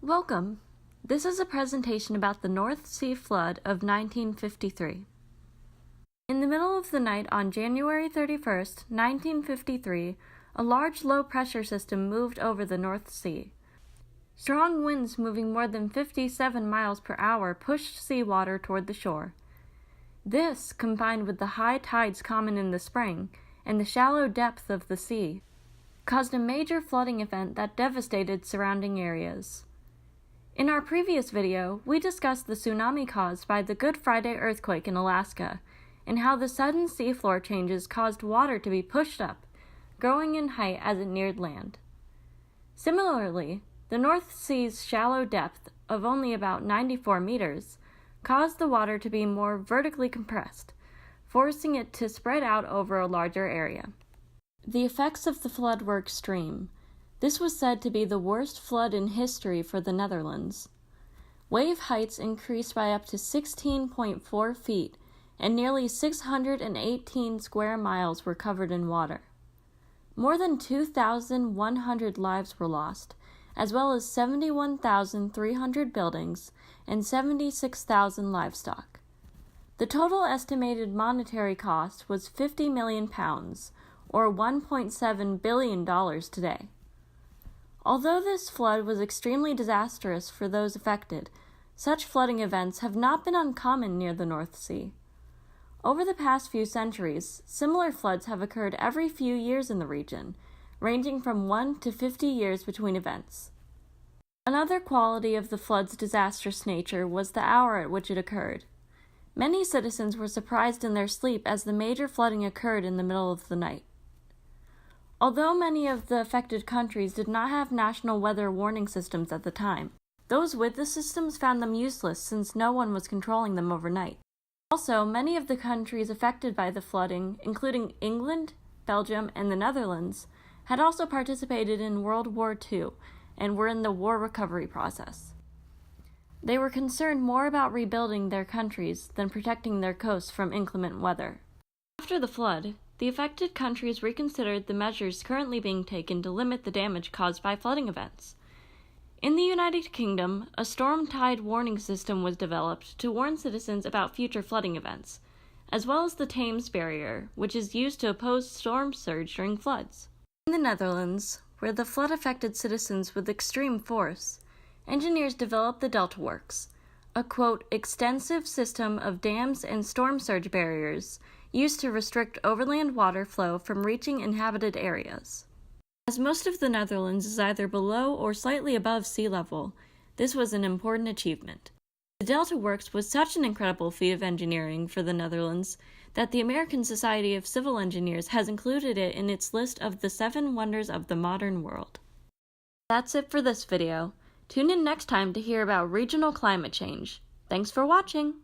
Welcome. This is a presentation about the North Sea flood of 1953. In the middle of the night on January 31st, 1953, a large low-pressure system moved over the North Sea. Strong winds moving more than 57 miles per hour pushed seawater toward the shore. This, combined with the high tides common in the spring and the shallow depth of the sea, caused a major flooding event that devastated surrounding areas. In our previous video, we discussed the tsunami caused by the Good Friday earthquake in Alaska, and how the sudden seafloor changes caused water to be pushed up, growing in height as it neared land. Similarly, the North Sea's shallow depth of only about 94 meters caused the water to be more vertically compressed, forcing it to spread out over a larger area. The effects of the flood were extreme. This was said to be the worst flood in history for the Netherlands. Wave heights increased by up to 16.4 feet, and nearly 618 square miles were covered in water. More than 2,100 lives were lost, as well as 71,300 buildings and 76,000 livestock. The total estimated monetary cost was £50 million, or $1.7 billion today. Although this flood was extremely disastrous for those affected, such flooding events have not been uncommon near the North Sea. Over the past few centuries, similar floods have occurred every few years in the region, ranging from 1 to 50 years between events. Another quality of the flood's disastrous nature was the hour at which it occurred. Many citizens were surprised in their sleep as the major flooding occurred in the middle of the night. Although many of the affected countries did not have national weather warning systems at the time, those with the systems found them useless since no one was controlling them overnight. Also, many of the countries affected by the flooding, including England, Belgium, and the Netherlands, had also participated in World War II and were in the war recovery process. They were concerned more about rebuilding their countries than protecting their coasts from inclement weather. After the flood, the affected countries reconsidered the measures currently being taken to limit the damage caused by flooding events. In the United Kingdom, a storm tide warning system was developed to warn citizens about future flooding events, as well as the Thames Barrier, which is used to oppose storm surge during floods. In the Netherlands, where the flood affected citizens with extreme force, engineers developed the Delta Works, a quote, extensive system of dams and storm surge barriers used to restrict overland water flow from reaching inhabited areas. As most of the Netherlands is either below or slightly above sea level, this was an important achievement. The Delta Works was such an incredible feat of engineering for the Netherlands that the American Society of Civil Engineers has included it in its list of the 7 wonders of the modern world. That's it for this video. Tune in next time to hear about regional climate change. Thanks for watching!